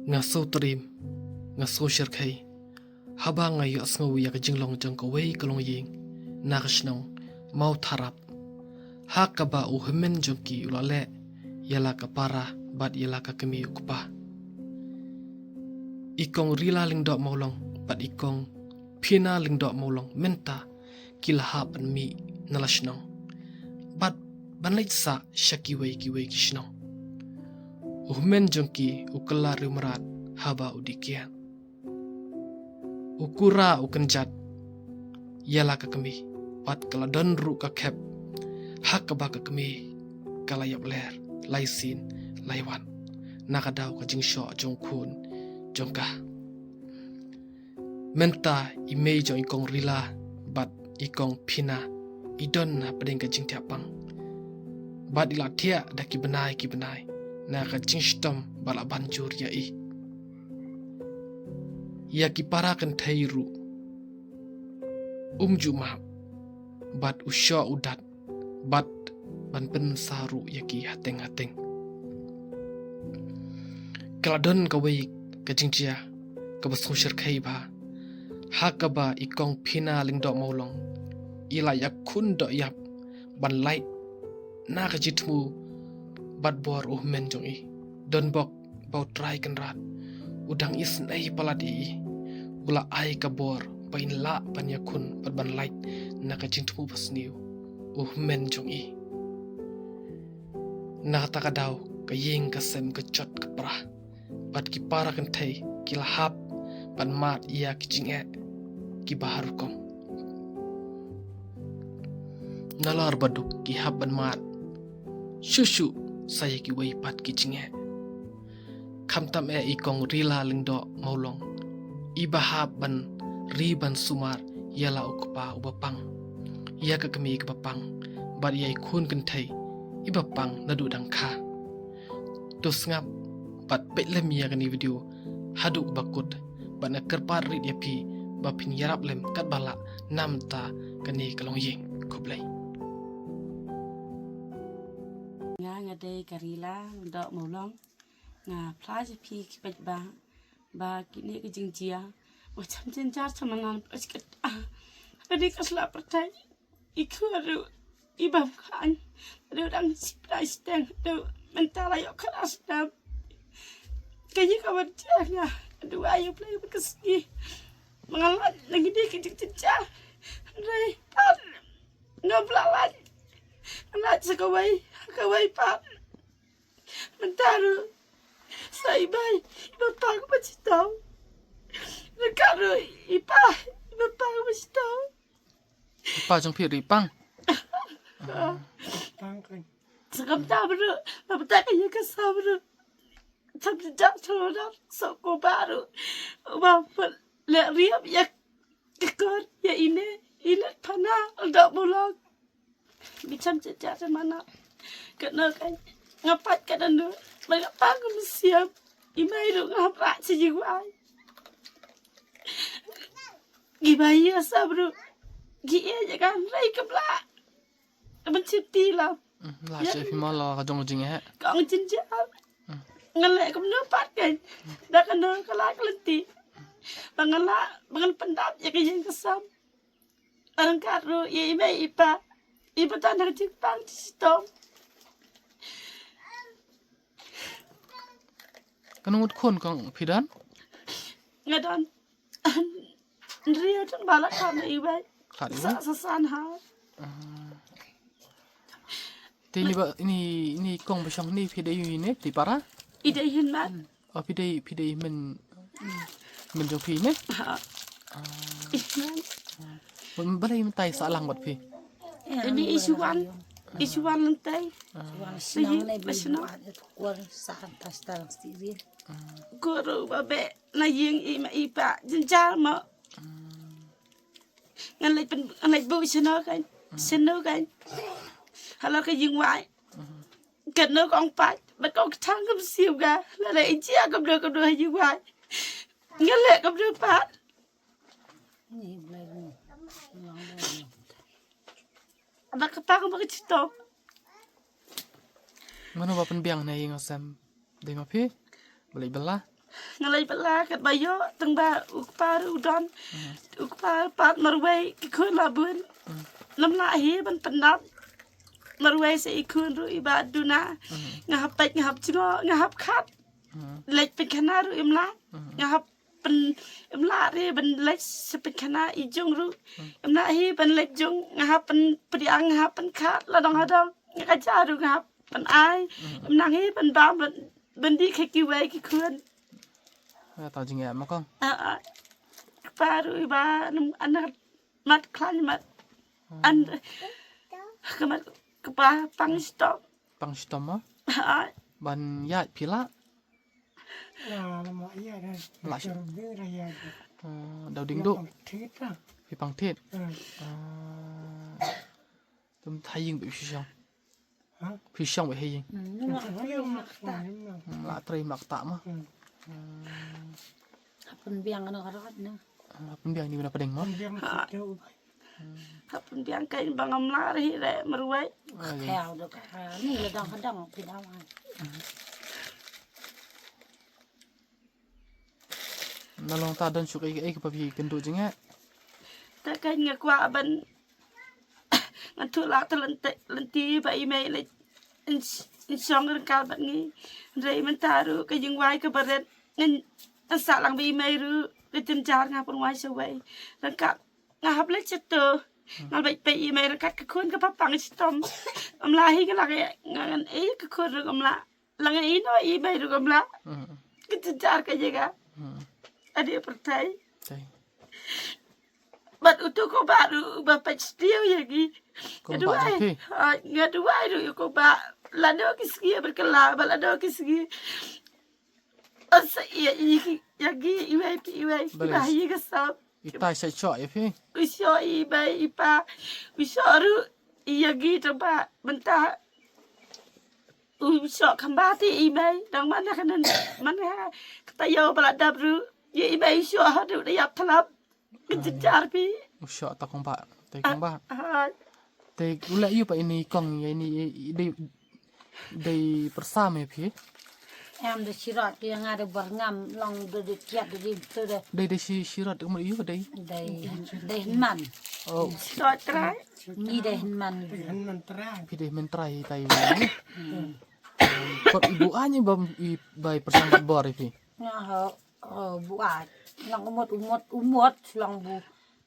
nga so trim nga so shirkai haba nga yu asngawi ya jinglong jang ko wei kalong ying na kashnong mau tharap ha ka ba u hemen jong ki ulale yala ka para bat yala ka kemi ukpa ikong rila ling dok maulong bat ikong phina ling dok maulong menta kilha pan mi nalashnong bat banlait sa shaki wei kishnong uhmen jongki ukala rumrat haba udikian ukura ukenjat yala ka kemi pat kala don ru ka khep hak ka ba ka kemi kala yap ler laisin laiwan nakadaw ka jingsho jong khun jongka menta imei jong ikong rila bat ikong phina idon na pedeng ka jing tiapang bat ila thia da ki benai na ka jingstom bala banjur ya ia ki para kan thairu juma bat usha udat bat ban pen saru ya ki hateng kaladon ka wei ka jingchia ka basung shir khai ba hakaba ikong phina lingdo maulong ila yakun do yap ban light na ka jitmu bat bor men jong don bok bau try kan rat udang is nai paladi ula ai ka bor pain la pan yakun pat ban light na ka jitmu basniu men jong na ta ka daw ka ying ka sem ka chot ka pra bat ki para kan thai ki la hap ban mat ia ki jinge ki bahar kong nalar baduk ki hap ban mat shushu saya ki wei pat ki jinge kham tam ikong rila lingdo maulong ibahap ban riban sumar yala ukpa ubapang ia ka kemi ka bapang bat yai khun kan thai ibapang nadu dang kha tus ngap bat petlem ya kani video haduk bakut bana kerpar rit yapi bapin yarap lem kat bala namta kani kalong yeng kublai nga dei karila ndok maulong nga plaj pi kipet ba kini ke jingjia macam jenjar samanan pasket adi kasla pertai iku aru ibam kan aru dang siprai steng do mentala yo keras dam kayaknya kawan dia aduh ayo play berkesini mengalat lagi dia kecil-kecil rai pan ngoblalan alat sekawai pan mentaru sai bai bapak aku masih tahu nekaru ipa bapak aku masih tahu pa jong phi ri pang sekam tahu beru bapak kayaknya kesal beru sampai jatuh dah soko baru bapak lihat riap ya kekor ya ini panah udah pulang macam jejak mana kena kan ngapat kan tu mengapa aku siap imai tu ngapak sejiwai gibai asa bro gia je kan rai kebla mencipti lah la che phi ma la ka jong jing kong jinjal ngelek kemna pat kan dah kena kelak lenti bangan pendap ya yang kesam orang karu ya imai ipa tanah Jepang di situ kanungut khon kong phidan ngadon ria tan bala kami ibai khari sasan ha te ini kong besong ni phidai ni ti para ide hinmat phidai men jong phi ne mun balai mentai salang bat phi ini isuan lantai Sinang na ibig kuwan sa kantas tarang stivin. guru babe na ying ipa jinjar mo ngalai bu sino kan halo ka ying wai kan no kong pat ba kong thang kam siu ga la le chia kam do ying wai ngalai kam do pat Ni blay mo. ba ka pa ko cito mano ba pen biang na yeng asam dei ma phi balai bala ngalai bala kat bayo teng ba ukpar udon ukpar pat marway ikun labun lam la hi ban pendap marway se ikun ru iba duna ngahap pek ngahap cimo ngahap khat lek pen kana ru imla ngahap pen imla re ban lek se pen kana ijung ru imla hi ban lek jung ngahap pen priang ngahap pen khat ladong hadong ngaja ru ngahap pen ai imnang hi ban ba ban di kheki wai ki khun tao chính em mà con baru iba anak mat klan mat an kemat kepa pang stop bằng stom á ban ya pila lại đầu đỉnh độ phi bằng thiết tụm thay dương bị phi xong bị hay gì lạ tray mặc tạm á Hapun biang ano karat na. Pembiang ni berapa deng mah? hapun biang kain bangam lari re meruai Kaya do ka. Ni ladang kadang pinawan. Nalong ta dan suka ikai kepapi kendo jenga. ta kain ngakwa ban ngantu la lenti ba email le in song kal bat ngi re mentaru ka jing wai ka baret ngan sa lang bi mai ru ke tin jar nga pun wai so wai ran ka nga hap le cheto ngal bai pe email ran ka khun ka papang stom am la hi ka la ngan e ka khun ru am la lang e no email ru am la ke tin jar ka jega ade pertai Đây. bat utu ko baru ba pa stiu yagi Kung ba okay. Ngedua ru ko ba lado kisgi berkela balado kisgi asa yagi iwai ibai gasap Itai sai chọi ya phi. usyo ibai ipa usyoru yagi coba bentar usyo kembati ibai dang mana kanan mana kata yo baladab ru ye ibai usyo hadu dayap talap kejar pi Usyo ta kung ba. Tai kung ba. ah Tai ula yu pa ini kong ya ini dei persam ya phi. Em de sirat yang ada berngam long de kiat de tu de Dei si sirat umur yu dei. de man. Oh, so try Ni de man. phi dei mentrai tai ni. Kot ibu anya bam i bai persambat bor ya phi. Nga ho buat long umot long bu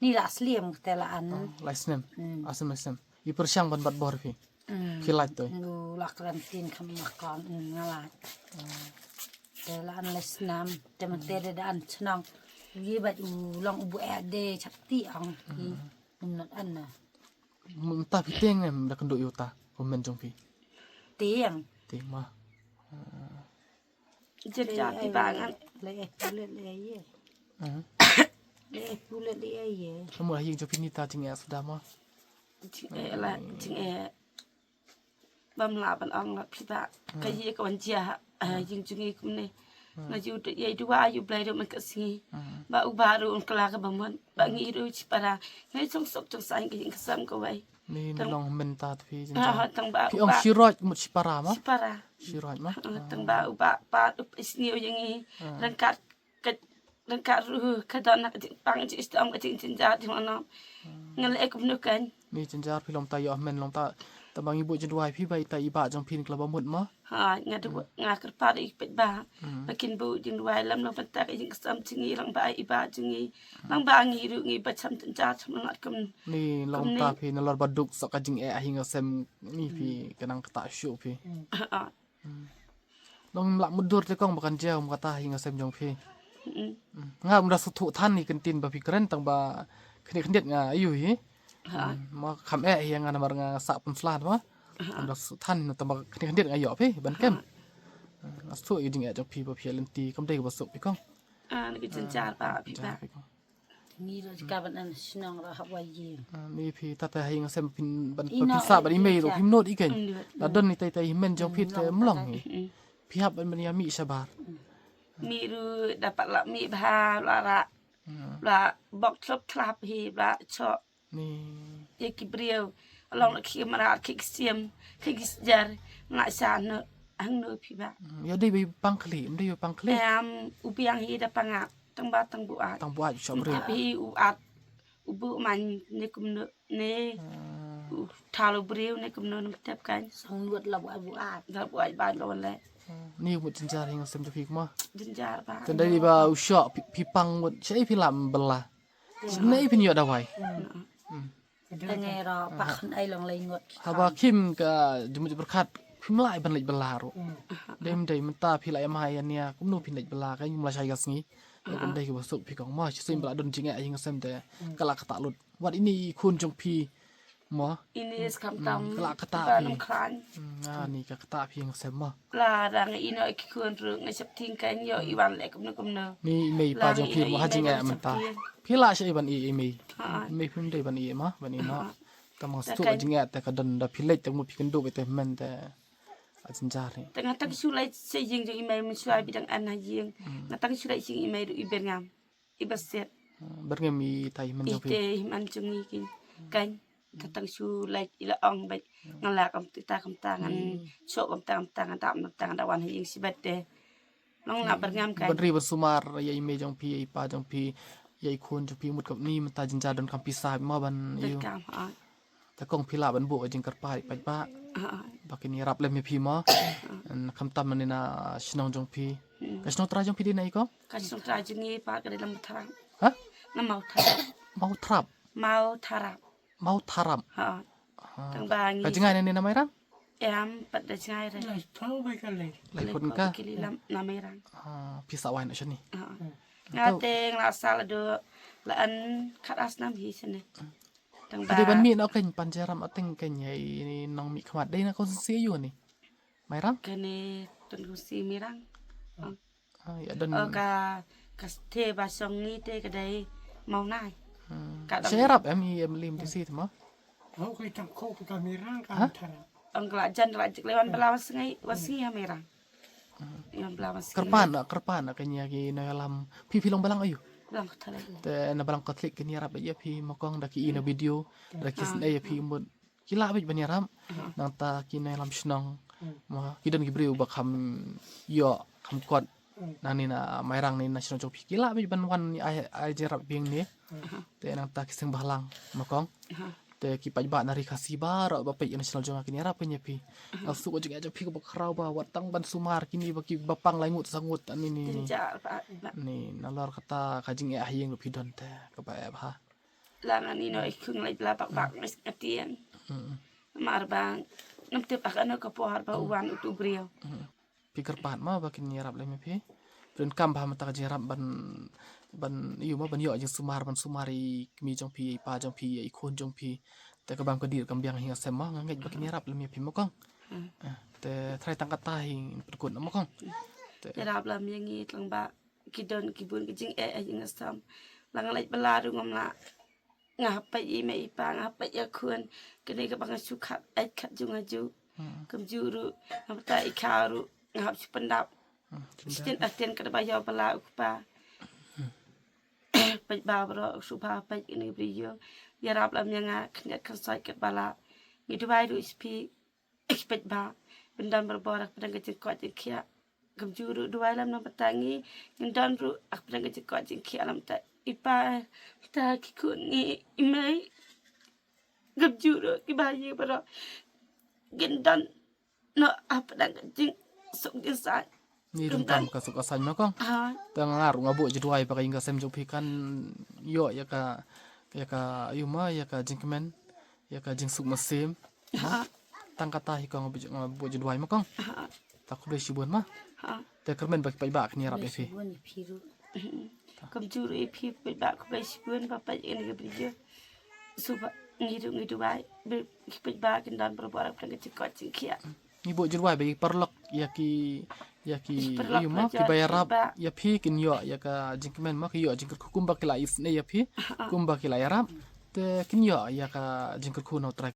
ni la slim telaan. Laisnem. Asem asem. I persyang ban bat bor phi. Kilat tu. Ngu lakran tin kam makan ngalat. Telaan lesnam teman tere dan senang. Ye bat long bu ade chapti ang menot anna. Ta phi teng em da kendo yu ta. Komen jong phi. Tiang Teng ma. jejar di bangan le ye. Le pulet le ye. Kamu lah yang jopin ni ta jing ya sudah ma. là chừng băm lạ bận ong là phi ta cái gì còn chia chừng chừng ấy cũng này là dù tự vậy đua ai dù play được mình cái gì ba u ba rồi ông kala cái băm mình ba nghĩ rồi chỉ para ngay trong sốc trong sáng cái những cái sâm cái vậy Ni nalong menta phi jing. tang ba Phi ong siroj mut sipara ma. chỉ para Siroj ma. tang ba u ba isniu yang ini rangkat ruh kadang nak pang ci istam cái chuyện ra thì nó ngalai cũng được kan Ni jenjar phi long ta yo men long ta bang ibu jenduai phi bai ta iba jong phin klaba mut ma. ngah kerpa di pet ba makin bu jing duai lam lang pata cái jing sam chingi lang ba iba chingi lang ba ngi ru ngi ba cham tin cha cham ngat kum Ni long ta phi nalor baduk sok ka jing e hinga sem ni phi kenang kata syu phi. Long lak mudur te kong bakan jeo kata hinga sem jong phi. Nga mda su thu than ni kentin ba phi kren tang ba khnit nga ayu hi. Ma kham e hiang nga namar nga sa pun slat ma. Mda su than ni tang ba khnit nga yo phi ban kem. Asu yu jing e jong phi ba phi lenti kam dei ba su phi kong. ni cái chân cha ba pi ba Ni ro kaban an senang ra hawaye. Ni phi tata hinga sem pin ban pin sa ban email ro him not iken. La don ni tai tai men jong phi te mlong hi. Phi hab ban ya mi sabar. mi ru dapat la mi ba la bok klop klap hi la cho Ni ye ki brio long la ki mara ki sim ki jar ngai sa no ang no pi ba ya dei be pangkli mde be pangkli upiang hi da pangap tang ba tang buat tang buat shop re tapi uat ubu man ne kum no ne thalo breu ne kum no tep kan xong nuột là buat buat da buat ba lo le ni mut jinjar hing sem jopik ma jinjar ba ten dai ba usha pi pang mut sei pi lam belah nei pin yo dawai nghe rồi bác khăn ai lòng lấy nuột haba kim ka jumut berkat pim lai ban lej belah ro dem dei menta pi lai mai ania kum no pin lej belah ka yum la shai gas ngi kum dei ka basuk pi kong ma sim bela don jinga hing sem te kala kata lut wat ini kun jong pi mo ini skam tam kala kata ba pi nam khan ni ka kata pi hing sem ma la rang ino ki kun ru ngai sap ting kan yo iwan le kum no ni mei pa jong pi mo ha jinga menta pi la shai ban i mei mei pim dei ban i ma ban i no ta ma stu jinga te ka don da pi lej te mo pi kan do be te men te jinjar ni tengah tak sulai sejing jeng imai mensuai bidang anah jeng ngatang sulai sing imai du iberngam ibaset berngemi tai men jong pi ite himan jungi kin kan katang sulai ila ong baik ngalak kam kam tangan sok kam tangan tangan dawan jeng sibat de long na berngam kan beri bersumar ya ime jong pi ya pa jong pi ya ikun jong pi mut kap ni menta jinjar don kam pisah ma ban yu berkam ha ta kong pila ban bu jing karpai pa ba bakin ni rap le mi pi ma kam tam ni na shnong jong pi ka shnong tra jong pi di nai ko kan sung tra jungi pa ka dalam tharap ha na mau tharap mau trap mau tharap mau tharam ha tang bangi ka jingai ni na mai ran em pat da jingai re lai pun ka kili lam na merang pisa wai na shani ngateng la sala do la an khat asnam hi sene tang ba ade ban mi na kan panjaram ateng kan yai ni nong mi khmat dei na ko si yu ni mai ran kene tun si mirang ya don ka te ba song ni te ka dai mau nai ka dang serap em lim di si ma Aku kau tak kau kita mirang kan cara. ang jan rajik lewan belawas ngai wasi ha merang yon belawas kerpan kan ya ki na lam pi long balang ayu lang thale te na balang kotlik kan ya rap ya pi mokong da ki ina video da ki sen ya pi mut kila bi ban yaram nang ta ki na lam shnong ma ki don ki briu ba kham yo kham kot nang ni na mairang ni na shnong chok pi kila bi ban wan ni ai jerap bing ni te nang ta ki seng balang mokong te ki paj ba nari khasi ba ro ba pe national jong ki ra pe nya pi asu ko juga pi ko ba khrau ba watang ban sumar kini ba ki bapang lai ngut sangut ani ni tinja pa ni nalor kata kajing ya hayeng lu pidon te ka ba ha langan ino ikung lai bla bak ngas atien mar bang nam te pak ano ka pohar ba uwan utu brio pikir pat ma ba kin yarap le me pi don kam ba mata jarap ban yu ma ban yo jing sumar ban sumari mi jong pi pa jong pi i khon jong pi te ka bang ko dir kam biang hinga sem ma ngai ba kin yarap le me pi mo kong te trai tang kata hing perkut mo kong te yarap lam yang i tlang ba kidon kibun kijing jing asam lang lai bala ru ngom la ngapa i me i pa ngapa ya khun kene ka bang su khat ai khat jung aju kam juru ngapa i kharu ngap pendap Stin aten kada bayo bala ukpa paj babro suba paj ini brio yarap lam yanga knya kan sai ket bala ngidu bai du spi paj ba bendan berborak pedang kecil kuat jengkia gamjuru dua lam nam petangi ngendan ru ak pedang kecil kuat jengkia lam ta ipa ta kikuni imai gamjuru kibayi bro gendan no ap pedang kecil sok desai ni dum tam ka suk asan mo kong ta ngaru ngabu jidwai pa inga sem jong pi kan yo ya ka yuma ya ka jingmen ya ka jing suk masim tang kata hi kong ngabu jidwai mo kong ta ku be shibun ma te kermen ba pa ba ni rap e fi buôn phiru gamjuru ipi ba ku be sibun papa ini brio suba ngidu bai be ba gendan berborak pedang kecil kuat jengkia ni bo jidwai ba perlok ya ki yu ma ki bayar rap ya phi kin yo ya ka jingmen ma ki yo jingker kumba kila is ne ya phi kumba kila ya rap te kin yo ya ka jingker ku no tra